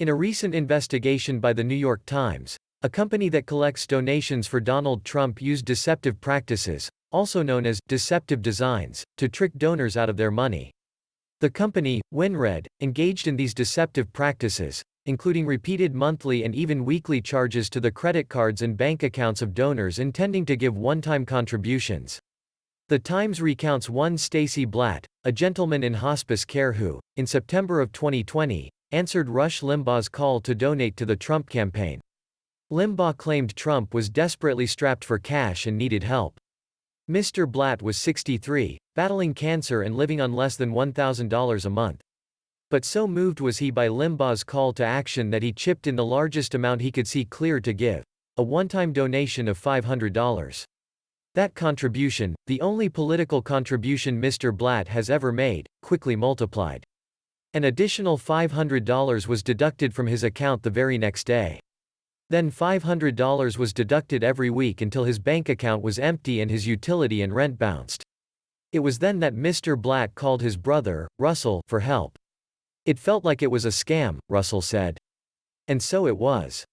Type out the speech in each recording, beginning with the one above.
In a recent investigation by the New York Times, a company that collects donations for Donald Trump used deceptive practices, also known as deceptive designs, to trick donors out of their money. The company, WinRed, engaged in these deceptive practices, including repeated monthly and even weekly charges to the credit cards and bank accounts of donors intending to give one-time contributions. The Times recounts one Stacy Blatt, a gentleman in hospice care who, in September of 2020, answered Rush Limbaugh's call to donate to the Trump campaign. Limbaugh claimed Trump was desperately strapped for cash and needed help. Mr. Blatt was 63, battling cancer and living on less than $1,000 a month. But so moved was he by Limbaugh's call to action that he chipped in the largest amount he could see clear to give, a one-time donation of $500. That contribution, the only political contribution Mr. Blatt has ever made, quickly multiplied. An additional $500 was deducted from his account the very next day. Then $500 was deducted every week until his bank account was empty and his utility and rent bounced. It was then that Mr. Blatt called his brother, Russell, for help. It felt like it was a scam, Russell said. And so it was.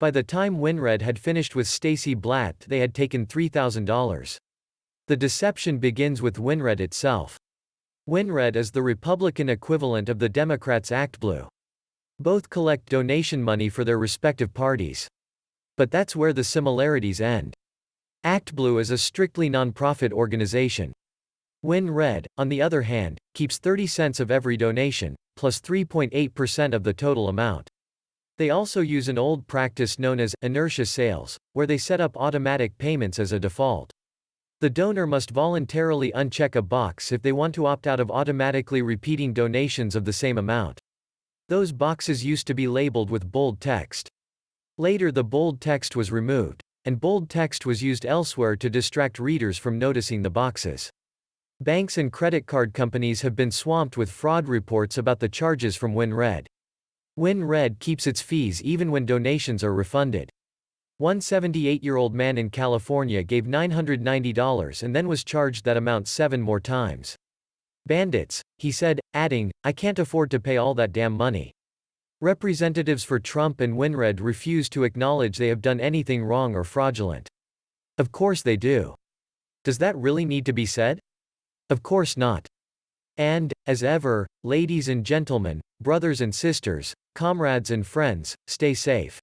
By the time WinRed had finished with Stacy Blatt, they had taken $3,000. The deception begins with WinRed itself. WinRed is the Republican equivalent of the Democrats' ActBlue. Both collect donation money for their respective parties. But that's where the similarities end. ActBlue is a strictly nonprofit organization. WinRed, on the other hand, keeps 30 cents of every donation, plus 3.8% of the total amount. They also use an old practice known as inertia sales, where they set up automatic payments as a default. The donor must voluntarily uncheck a box if they want to opt out of automatically repeating donations of the same amount. Those boxes used to be labeled with bold text. Later the bold text was removed, and bold text was used elsewhere to distract readers from noticing the boxes. Banks and credit card companies have been swamped with fraud reports about the charges from WinRed. WinRed keeps its fees even when donations are refunded. One 78-year-old man in California gave $990 and then was charged that amount 7 more times. Bandits, he said, adding, "I can't afford to pay all that damn money." Representatives for Trump and WinRed refuse to acknowledge they have done anything wrong or fraudulent. Of course they do. Does that really need to be said? Of course not. And, as ever, ladies and gentlemen, brothers and sisters, comrades and friends, stay safe.